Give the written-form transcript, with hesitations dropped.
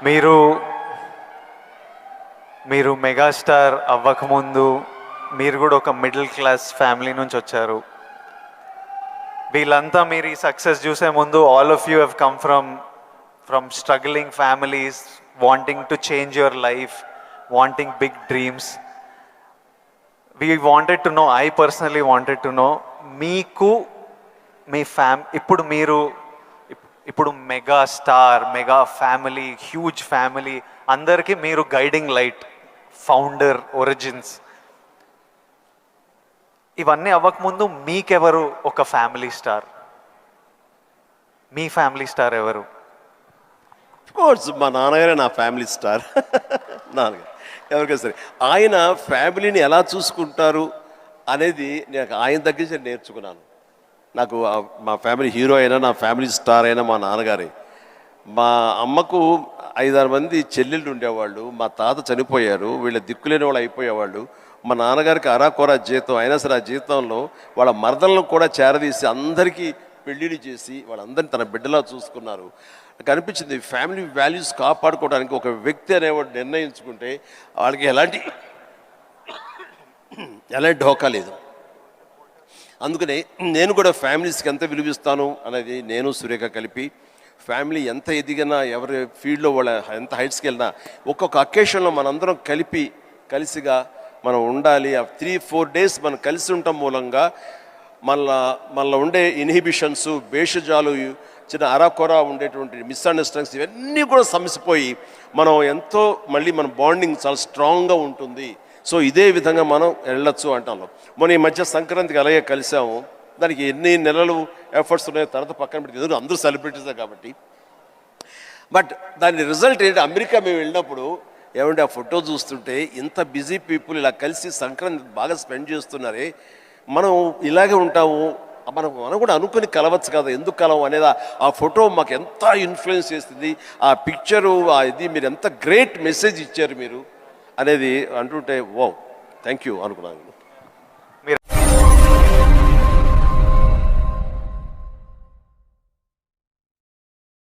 మీరు మీరు మెగాస్టార్ అవ్వకముందు మీరు కూడా ఒక మిడిల్ క్లాస్ ఫ్యామిలీ నుంచి వచ్చారు. వీళ్ళంతా మీరు ఈ సక్సెస్ చూసే ముందు all of you have come from struggling families, wanting to change your life, wanting big dreams. We wanted to know, I personally wanted to know, మీకు మీ ఇప్పుడు mega star, mega family, huge family, అందరికీ మీరు guiding light, founder, origins. ఇవన్నీ అవ్వకముందు మీకెవరు ఒక family star? మీ family star ఎవరు? Course మా నాన్నగారే నా ఫ్యామిలీ స్టార్. నాన్నగారు ఎవరికైనా సరే ఆయన ఫ్యామిలీని ఎలా చూసుకుంటారు అనేది నేను ఆయన దగ్గర నుంచి నేర్చుకున్నాను. నాకు మా ఫ్యామిలీ హీరో అయినా, నా ఫ్యామిలీ స్టార్ అయినా మా నాన్నగారే. మా అమ్మకు 5-6 మంది చెల్లెళ్ళు ఉండేవాళ్ళు. మా తాత చనిపోయారు, వీళ్ళ దిక్కులేని వాళ్ళు అయిపోయేవాళ్ళు. మా నాన్నగారికి అరాకొరా జీతం అయినా సరే ఆ జీతంలో వాళ్ళ మరదలను కూడా చేరదీసి అందరికీ పెళ్ళిళ్ళు చేసి వాళ్ళందరినీ తన బిడ్డలా చూసుకున్నారు. నాకు అనిపించింది ఫ్యామిలీ వాల్యూస్ కాపాడుకోవడానికి ఒక వ్యక్తి అనేవాడు నిర్ణయించుకుంటే వాళ్ళకి ఎలాంటి ఢోకా లేదు. అందుకనే నేను కూడా ఫ్యామిలీస్కి ఎంత విలువిస్తాను అనేది నేను సురేఖ కలిపి, ఫ్యామిలీ ఎంత ఎదిగినా, ఎవరి ఫీల్డ్లో వాళ్ళ ఎంత హైట్స్కి వెళ్ళినా ఒక్కొక్క అకేషన్లో మనందరం కలిసిగా మనం ఉండాలి. ఆ 3-4 డేస్ మనం కలిసి ఉండటం మూలంగా మళ్ళీ ఉండే ఇన్హిబిషన్స్, భేషజాలు, చిన్న అరాకొర ఉండేటువంటి మిస్అండర్స్టాండింగ్స్ ఇవన్నీ కూడా సమసిపోయి మనం ఎంతో మళ్ళీ మన బాండింగ్ చాలా స్ట్రాంగ్గా ఉంటుంది. సో ఇదే విధంగా మనం వెళ్ళొచ్చు అంటాం. మొన్న ఈ మధ్య సంక్రాంతికి అలాగే కలిసాము. దానికి ఎన్ని నెలలు ఎఫర్ట్స్ ఉన్నాయో తర్వాత పక్కన పెట్టి, ఎందుకు అందరూ సెలబ్రిటీసే కాబట్టి. బట్ దాని రిజల్ట్ ఏంటి, అమెరికా మేము వెళ్ళినప్పుడు ఏమంటే ఆ ఫోటో చూస్తుంటే ఇంత బిజీ పీపుల్ ఇలా కలిసి సంక్రాంతి బాగా స్పెండ్ చేస్తున్నారే, మనం ఇలాగే ఉంటాము, మనం కూడా అనుకుని కలవచ్చు కదా, ఎందుకు కలవం అనేది ఆ ఫోటో మాకు ఎంత ఇన్ఫ్లుయెన్స్ చేస్తుంది. ఆ పిక్చరు, ఇది మీరు ఎంత గ్రేట్ మెసేజ్ ఇచ్చారు మీరు అనేది అంటుంటే, వావ్, థ్యాంక్ యూ అనుకున్నాను.